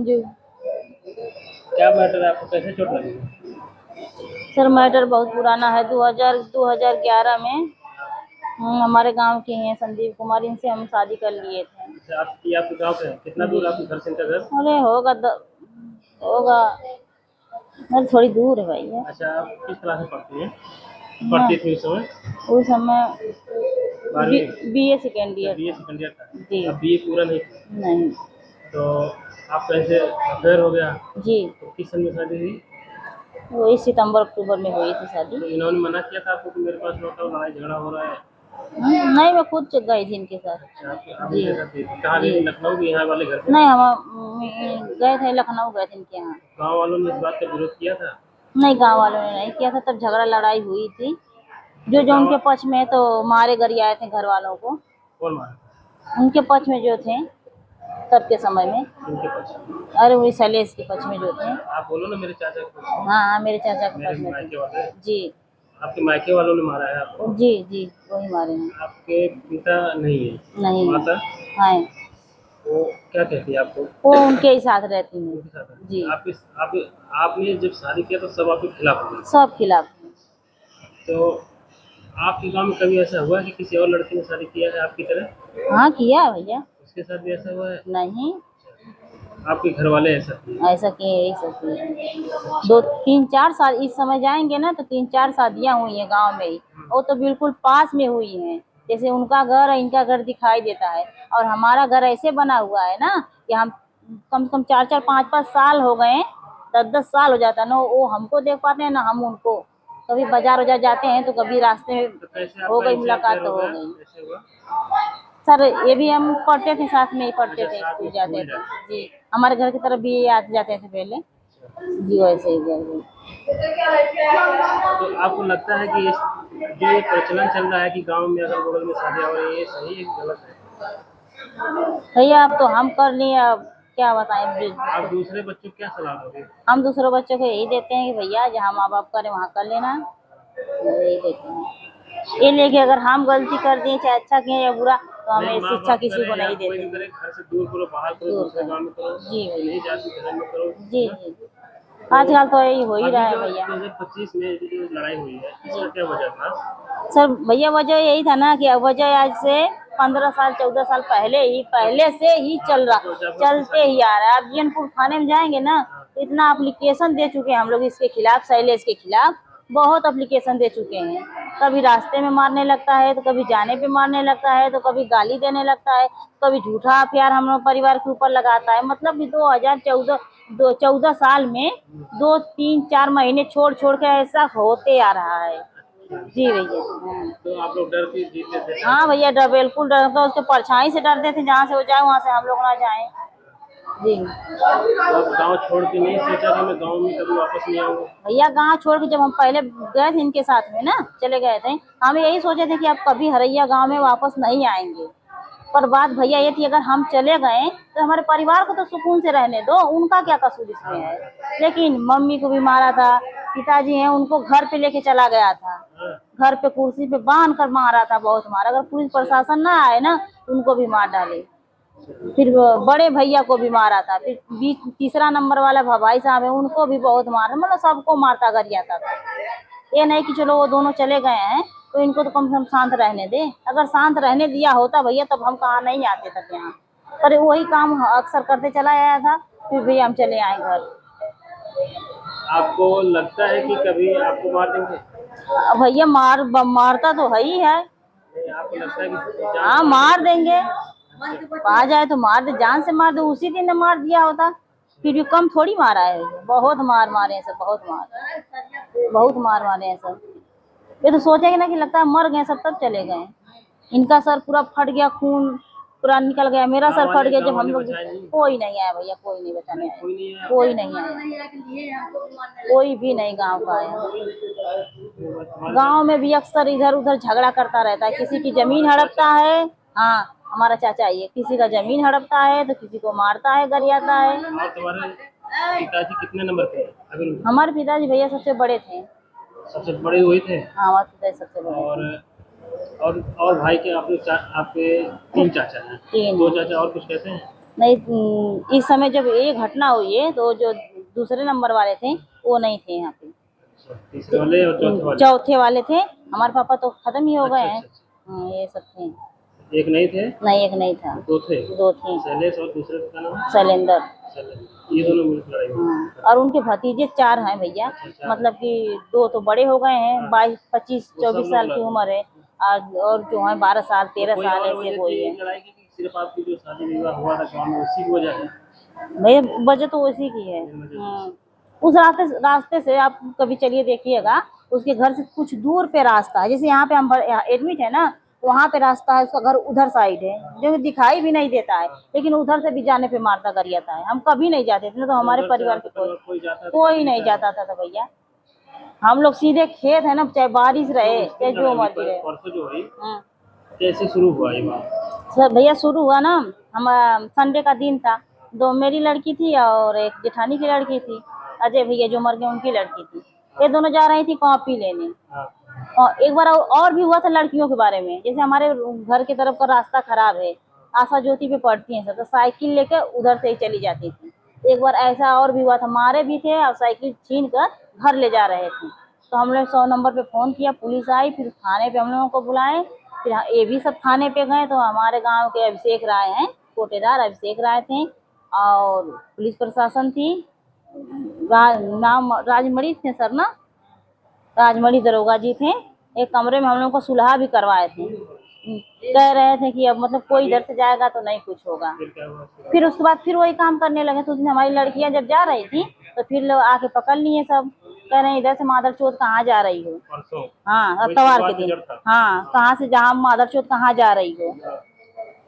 जी क्या मैटर है, आपको कैसे चोट लगी? सर, मैटर बहुत पुराना है। 2011 में हमारे गांव के हैं संदीप कुमार, इनसे हम शादी कर लिए थे। अच्छा, आपके गाँव पे है? कितना दूर आपके घर से इनका घर? अरे होगा अरे थोड़ी दूर है भैया। अच्छा, आप किस क्लास में पढ़ती हैं? मैं पढ़ती थी उस समय? उस समय 12वीं? बीए सेकेंड अच्छा, ईयर बीए था। सेकंड ईयर था। जी अब बीए पूरा नहीं किया? नहीं। तो आप कैसे अफेयर हो गया? जी, तो किस सन में शादी हुई? वही सितंबर अक्टूबर में हुई थी शादी। तो इन्होंने मना किया था आपको कि मेरे पास लौट आओ, लड़ाई झगड़ा हो रहा है? नहीं, मैं खुद गई थी इनके साथ। अच्छा, आप जी इनके साथ गई थी। कहाँ गई जी। थी, लखनऊ के यहाँ वाले घर पे? नहीं, हम गए थे लखनऊ, गए थे इनके यहाँ। गाँव वालों ने इस बात का विरोध किया था? नहीं, गांव वालों ने नहीं किया था, तब झगड़ा लड़ाई हुई थी। जो गाँव उनके पक्ष में तो मारे गरियाए आए थे घर वालों को। कौन मारा? उनके पक्ष में जो थे तब के समय में। इनके पक्ष में? अरे वही सैलेश के पक्ष में जो थे। आप बोलो ना मेरे चाचा को। हाँ हाँ, मेरे चाचा के मेरे पक्ष में मायके थे। वाले? जी आपके मायके वालों ने मारा है आपको? जी जी, वही मारे हैं। आपके पिता नहीं है? नहीं है। माता? हाँ, वो क्या कहती है आपको? वो उनके ही साथ रहती हैं। उनके साथ रहती जी, है? आपने जब शादी किया तो सब आपके खिलाफ हो गए? सब खिलाफ। तो आपके गांव में कभी ऐसा हुआ कि किसी और लड़की ने शादी किया है आपकी तरह? हाँ, किया है भैया। उसके साथ भी ऐसा हुआ है? नहीं, आपके घर वाले ऐसा किए? ऐसा किए, यही सब किए। 2 3 4 साल इस समय जाएंगे ना तो 3 4 शादियां हुई हैं गांव में ही। वो तो बिल्कुल पास में हुई हैं। जैसे उनका घर है, इनका घर दिखाई देता है। और हमारा घर ऐसे बना हुआ है ना कि हम कम से कम 4 4 5 5 साल हो गए, 10 10 साल हो जाता है ना, वो हमको देख पाते हैं ना हम उनको। कभी बाजार वजार जाते हैं तो कभी रास्ते में तो कैसे हो आपका गई इनसे मुलाकात अफेयर तो हो हो गया? गई। कैसे हुआ? सर, ये भी हम पढ़ते थे, साथ में ही पढ़ते अच्छा, थे, साथ स्कूल में जाते स्कूल थे। जाते थे। जी, हमारे घर की तरफ भी ये आते जाते थे पहले। जी, वैसे ही गए। तो आपको लगता है कि जो ये प्रचलन चल रहा है कि गांव में अगल बगल में शादियां हो रही है, ये सही है कि गलत है? भैया अब तो हम कर लिए, अब क्या बताएं आप जिसको। दूसरे बच्चों को क्या सलाह दोगे? हम दूसरे बच्चों को यही देते हैं कि भैया जहाँ माँ बाप करे वहाँ कर लेना। यही देते हैं, ये लेके अगर हम गलती कर दिए, चाहे अच्छा किए या बुरा, तो नहीं, हमें माँ शिक्षा बाप किसी करे को या नहीं कोई देते भी हैं। करे, घर से दूर करो, बाहर करो, दूर दूसरे कर। गांव में करो, जी नहीं भैया। जाति धर्म में करो, जी है ना? जी। तो आजकल तो यही हो ही अभी रहा है जो भैया। 2025 में जो लड़ाई हुई है, इसका जी क्या वजह था? सर, भैया वजह यही था ना कि वजह आज से 15 साल 14 साल पहले से ही जो जबरदस्ती चलते शादी? ही आ रहा है। आप जीनपुर थाने में जाएंगे ना तो इतना एप्लीकेशन दे चुके हैं हम लोग इसके खिलाफ, शैलेश के खिलाफ बहुत एप्लीकेशन दे चुके हैं। कभी रास्ते में मारने लगता है, तो कभी जाने पे मारने लगता है, तो कभी गाली देने लगता है, कभी झूठा प्यार हम लोग परिवार के ऊपर लगाता है। मतलब कि 2014 साल में 2 3 4 महीने छोड़ छोड़ के ऐसा होते आ रहा है। जी भैया। तो आप लोग डर के जीते थे? हाँ भैया, डर, बिल्कुल डर था। उसके परछाई से डरते थे, जहाँ से वो जाए वहाँ से हम लोग ना जाएं। जी तो आप गांव छोड़ के नहीं सोचा कि मैं गांव में कभी वापस नहीं आऊंगा? भैया, गांव छोड़ के जब हम पहले गए थे इनके साथ में ना, चले गए थे, हम यही सोचे थे कि अब कभी हरैया गांव में वापस नहीं आएंगे। पर बात भैया ये थी, अगर हम चले गए तो हमारे परिवार को तो सुकून से रहने दो, उनका क्या कसूर इसमें है। लेकिन मम्मी को भी मारा था, पिताजी हैं उनको घर पे लेके चला गया था, हाँ। घर पे कुर्सी पे बांध कर मारा था, बहुत मारा। अगर पुलिस प्रशासन ना आए ना तो उनको भी मार डाले। फिर वो बड़े भैया को भी मारा था, फिर बीच तीसरा नंबर वाला भाई साहब है उनको भी बहुत मारा, मतलब सबको मारता गरियाता था। ये नहीं कि चलो वो दोनों चले गए हैं तो इनको तो कम से कम शांत रहने दे। अगर शांत रहने दिया होता भैया तब हम कहाँ नहीं आते तक यहाँ। पर वही काम अक्सर करते चला आया था, फिर भी हम चले आए घर। आपको लगता है कि कभी आपको मार देंगे? अब भैया मारता तो है ही है। नहीं, आपको लगता है कि जान हाँ, से मार देंगे? देंगे। आ जाए तो मार दे, जान से मार दे, उसी दिन मार दिया होता। फिर भी कम थोड़ी मारा है, बहुत मार मारे हैं सब, बहुत मार मारे हैं सब। ये तो सोचेंगे ना कि लगता है मर गए सब, तब चले गए। इनका सर पूरा फट गया, खून पूरा निकल गया, मेरा सर फट गया जब गाँव हम वाले लोग। बचाए नहीं? कोई नहीं आया भैया, कोई नहीं बचाने आया। कोई नहीं आया? कोई नहीं आया, कोई भी नहीं गांव का आया। तुम्हारे गांव साथ? में भी अक्सर इधर उधर झगड़ा करता रहता है, किसी की जमीन हड़पता है। हाँ, हमारा चाचा ये किसी का जमीन हड़पता है तो किसी को मारता है, गरियाता है। और तुम्हारे पिताजी कितने नंबर पे हैं अभी? हमारे पिताजी भैया सबसे बड़े थे। सबसे बड़े हुए थे? हाँ, हमारे पिताजी सबसे बड़े और थे। और भाई के आपके 3 चाचा हैं? तीन। 2 चाचा और कुछ कहते हैं? नहीं, इस समय जब ये घटना हुई है तो जो दूसरे नंबर वाले थे वो नहीं थे यहाँ पे। तीसरे वाले और चौथे वाले? चौथे वाले थे। हमारे पापा तो खत्म ही हो गए अच्छा हैं। अच्छा अच्छा। हाँ, ये सब थे। एक नहीं थे? नहीं, एक नहीं था। दो थे? दो थे। शैलेश और दूसरे का नाम? शैलेंद्र। शैलेश। ये दोनों मिलकर लड़ाई हुई? हाँ, और उनके भतीजे 4 हैं भैया। अच्छा, 4 मतलब कि 2 तो बड़े हो गए हैं, हाँ। 22, 25, वो सब 24 लोग साल की उम्र है। और जो है 12 साल, तो 13 कोई साल और ऐसे वजह कोई थी है। लड़ाई की कि सिर्फ आपकी जो शादी विवाह हुआ था गाँव में उसी की वजह है? भैया वजह तो उसी की है। मेन वजह उसी। उस रास्ते से आप कभी चलिए देखिएगा, उसके घर से कुछ दूर पे रास्ता है। जैसे यहाँ पे हम एडमिट है ना, वहाँ पे रास्ता है, उसका घर उधर साइड है, जो दिखाई भी नहीं देता है, लेकिन उधर से भी जाने पे मारता गरियाता है। हम कभी नहीं जाते थे, तो तो हमारे उधर से परिवार के आपके परिवार कोई जाता तो कोई कभी नहीं जाता है? जाता था भैया। हम लोग सीधे खेत है ना, चाहे बारिश तो रहे उस चाहे दिन जो लड़ाई हुई मर्जी रहे। परसों जो हुई, हाँ। कैसे शुरू हुआ ये बात? सर भैया शुरू हुआ ना, हम संडे का दिन था। दो मेरी लड़की थी और एक जेठानी की लड़की थी। अजय भैया जो मर गए उनकी लड़की थी। ये दोनों जा रही थी कॉपी लेने। हाँ। और एक बार और भी हुआ था लड़कियों के बारे में। जैसे हमारे घर की तरफ का रास्ता खराब है, आशा ज्योति पे पढ़ती हैं सब, तो साइकिल लेकर उधर से ही चली जाती थी। एक बार ऐसा और भी हुआ था, मारे भी थे और साइकिल छीन कर घर ले जा रहे थे। तो हम लोग 100 नंबर पे फोन किया, पुलिस आई, फिर थाने पे हम लोगों को बुलाए। फिर ये भी सब थाने पे गए, तो हमारे गांव के अभिषेक राय हैं, कोटेदार अभिषेक राय थे, और पुलिस प्रशासन थी। नाम राजमणि थे सर ना, राजमणि दरोगा जी थे। एक कमरे में हम लोगों को सुलह भी करवाए थे। कह रहे थे कि अब मतलब कोई इधर से जाएगा तो नहीं कुछ होगा। फिर क्या हुआ? फिर उसके बाद फिर वही काम करने लगे। तो उस दिन हमारी लड़कियां जब जा रही थी, तो फिर लोग आके पकड़ लिए सब। कह रहे हैं इधर से मादर चौथ कहाँ जा रही हो। परसों? हाँ, वही अतवार के शुरुआत में दिन। जड़ था? हाँ, कहाँ से जहाँ मादर चौथ कहाँ जा रही हो। हाँ।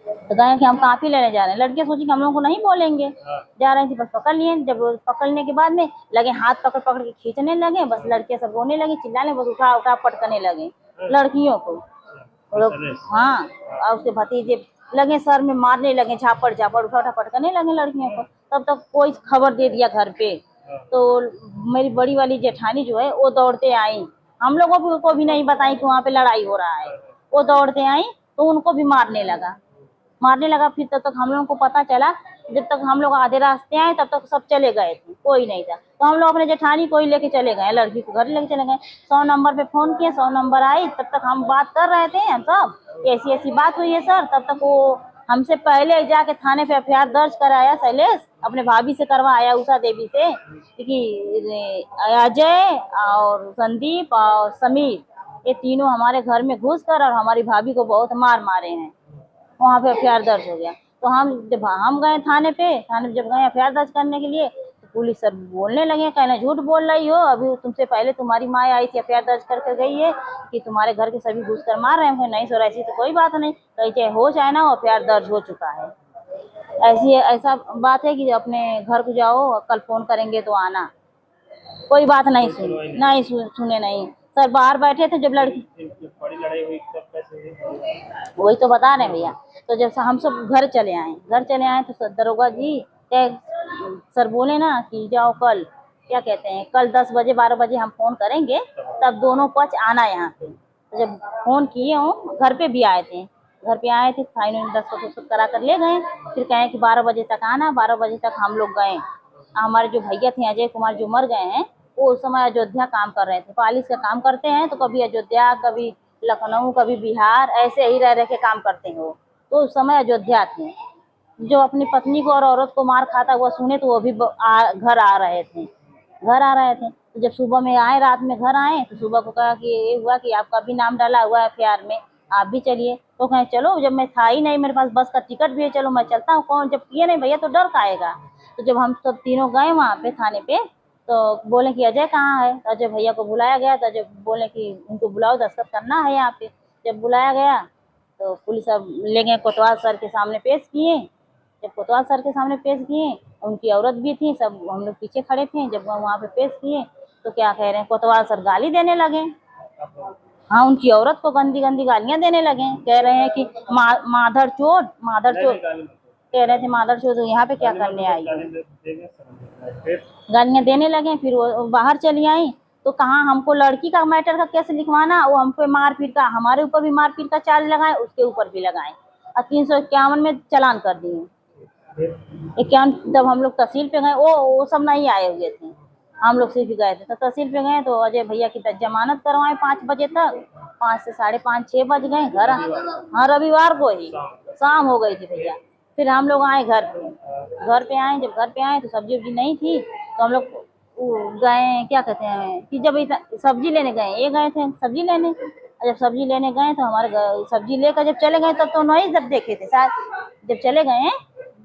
तो कहें कि हम कॉपी लेने जा रहे हैं। लड़कियां सोची कि हम लोगों को नहीं बोलेंगे। हाँ। जा रही थी, बस पकड़ लिए। जब पकड़ने के बाद में लगे हाथ पकड़ पकड़ के खींचने लगे, बस लड़कियां सब रोने लगी, चिल्लाने, बस उठा उठा पटकने लगे लड़कियों को। वो लोग, शैलेश? हाँ, और उसके भतीजे लगे सर में मारने लगे, झापड़ झापड़, उठा उठा पटकने लगे लड़कियों को। तब तक कोई खबर दे दिया घर पे। तो मेरी बड़ी वाली जेठानी जो है वो दौड़ते आई। हम लोगों को भी नहीं बताई कि वहाँ पे लड़ाई हो रहा है। वो दौड़ते आई तो उनको भी मारने लगा। फिर तब तक हम लोगों को पता चला। जब तक हम लोग आधे रास्ते आए तब तक सब चले गए थे, कोई नहीं था। तो हम लोग अपने जेठानी को ही लेके चले गए, लड़की को घर लेके चले गए। 100 नंबर पे फोन किए, 100 नंबर आई। तब तक हम बात कर रहे थे हम सब, ऐसी ऐसी बात हुई है सर। तब तक वो हमसे पहले जाके थाने पे एफआईआर दर्ज कराया शैलेश, अपने भाभी से करवाया, उषा देवी से, कि अजय और संदीप और समीर, ये तीनों हमारे घर में घुस कर और हमारी भाभी को बहुत मारे हैं। वहाँ पे एफआईआर दर्ज हो गया। तो हम जब हम गए थाने पे, थाने पे जब गए एफआईआर दर्ज करने के लिए, तो पुलिस सर बोलने लगे, कहना झूठ बोल रही हो, अभी तुमसे पहले तुम्हारी माँ आई थी, एफआईआर दर्ज करके गई है कि तुम्हारे घर के सभी घुस कर मार रहे हैं। नहीं सर, ऐसी तो कोई बात नहीं, कहीं चाहे हो चाहे ना, एफआईआर दर्ज हो चुका है। ऐसा बात है कि अपने घर को जाओ, कल फोन करेंगे तो आना। कोई बात नहीं सुने नहीं सर। बाहर बैठे थे जब लड़की, बड़ी लड़ाई हुई तब कैसे हुई? वही तो बता रहे हैं भैया। तो जब हम सब घर चले आए तो दरोगा जी क्या, सर बोले ना कि जाओ कल, क्या कहते हैं, कल 10 बजे 12 बजे हम फोन करेंगे, तब दोनों पक्ष आना यहाँ पे। तो जब फोन किए हो, घर पे भी आए थे, घर पे आए थे, फाइनल 10 बजे करा कर ले गए। फिर कहें कि 12 बजे तक आना। 12 बजे तक हम लोग गए। हमारे जो भैया थे अजय कुमार जो मर गए हैं, वो उस समय अयोध्या काम कर रहे थे, पालिश का काम करते हैं। तो कभी अयोध्या, कभी लखनऊ, कभी बिहार, ऐसे ही रह रह के काम करते हैं वो। तो उस समय अयोध्या थे। जो अपनी पत्नी को और औरत को मार खाता हुआ सुने तो वो भी घर आ रहे थे। तो जब सुबह में आए, रात में घर आए, तो सुबह को कहा कि ये हुआ कि आपका भी नाम डाला हुआ है एफआईआर में, आप भी चलिए। तो कहें चलो, जब मैं था ही नहीं, मेरे पास बस का टिकट भी है, चलो मैं चलता हूँ। कौन, जब किए नहीं भैया तो डर का आएगा। तो जब हम सब तीनों गए वहाँ पे थाने पे, तो बोले कि अजय कहाँ है। तो अजय भैया को बुलाया गया। तो अजय बोले कि उनको बुलाओ, दस्तखत करना है यहाँ पे। जब बुलाया गया तो पुलिस अब ले गए, कोतवाल सर के सामने पेश किए। जब कोतवाल सर के सामने पेश किए, उनकी औरत भी थी, सब हम लोग पीछे खड़े थे। जब वहाँ पे पेश किए तो क्या कह रहे हैं, कोतवाल सर गाली देने लगे। हाँ, उनकी औरत को गंदी गंदी गालियां देने लगे। कह रहे हैं कि माधर चोद, कह रहे थे माधर चोद यहाँ पे क्या करने आई हो। गालियां देने लगे। फिर वो बाहर चली आई। तो कहाँ हमको लड़की का मैटर का केस लिखवाना, वो हम पे मारपीट का, हमारे ऊपर भी मारपीट का चार्ज लगाए, उसके ऊपर भी लगाए, और 351 में चालान कर दिए। फिर 51 जब हम लोग तहसील पे गए, वो सब नहीं आए हुए थे, हम लोग सिर्फ गए थे। तो तहसील पे गए तो अजय भैया की जमानत करवाए 5 बजे तक, 5 से 5:30 6 बज गए घर। हाँ, रविवार को ही शाम हो गई थी भैया। फिर हम लोग आए घर पे। घर पे आए, जब घर पे आए तो सब्जी वब्जी नहीं थी, तो हम लोग गए, क्या कहते हैं कि जब सब्जी लेने गए, ये गए थे सब्जी लेने। और जब सब्जी लेने गए तो हमारे सब्जी लेकर जब चले गए तब तो नहीं जब देखे थे शायद, जब चले गए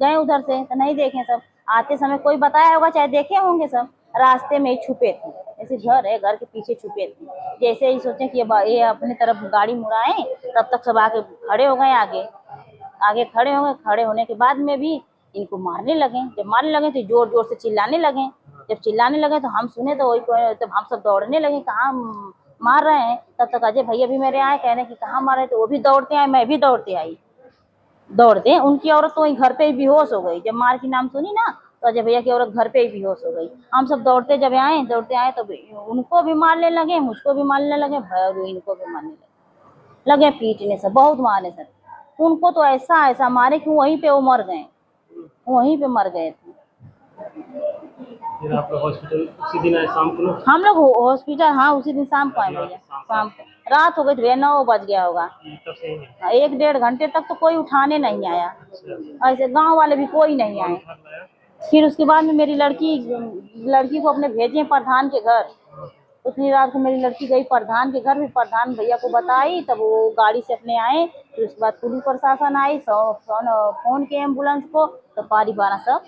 गए उधर से तो नहीं देखे सब। आते समय कोई बताया होगा, चाहे देखे होंगे सब, रास्ते में ही छुपे थे। ऐसे घर है, घर के पीछे छुपे थे। जैसे ही सोचे कि ये अपनी तरफ गाड़ी मुड़ाए, तब तक सब आके खड़े हो गए आगे। आगे खड़े हो गए, खड़े होने के बाद में भी इनको मारने लगे। जब मारने लगे तो जोर जोर से चिल्लाने लगे। जब चिल्लाने लगे तो हम सुने तो वही तब हम सब दौड़ने लगे, कहाँ मार रहे हैं। तब तक अजय भैया भी मेरे आए, कह रहे कि कहाँ मार रहे, तो वो भी दौड़ते आए, मैं भी दौड़ते आई। दौड़ते उनकी औरत तो वहीं घर पे ही बेहोश हो गई। जब मार की नाम सुनी ना, तो अजय भैया की औरत घर पे ही बेहोश हो गई। हम सब दौड़ते जब आए, दौड़ते आए तो उनको भी मारने लगे, मुझको भी मारने लगे, भैया इनको भी मारने लगे पीटने से, बहुत मारने से। उनको तो ऐसा ऐसा मारे कि वहीं पे वो मर गए, वहीं पे मर गए थे। फिर आप लोग हॉस्पिटल उसी दिन आए शाम को ना? हम लोग हॉस्पिटल, हाँ उसी दिन शाम को आए भैया। शाम को रात हो गई थी भैया, 9 बज गया होगा। तब से ही है। हाँ, 1 डेढ़ घंटे तक तो कोई उठाने नहीं आया, ऐसे गांव वाले भी कोई नहीं आए। उठा लाया? फिर उसके बाद में मेरी लड़की लड़की को अपने भेजे प्रधान के घर। उतनी रात को मेरी लड़की गई प्रधान के घर, भी प्रधान भैया को बताई, तब वो गाड़ी से अपने आए। फिर उसके बाद पुलिस प्रशासन आई, फोन के एम्बुलेंस को, तो पारी बारा सब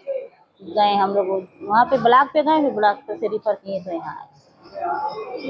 गए हम लोग वहाँ पे ब्लॉक पे गए, फिर ब्लॉक पे से रिफर किए तो यहाँ आए।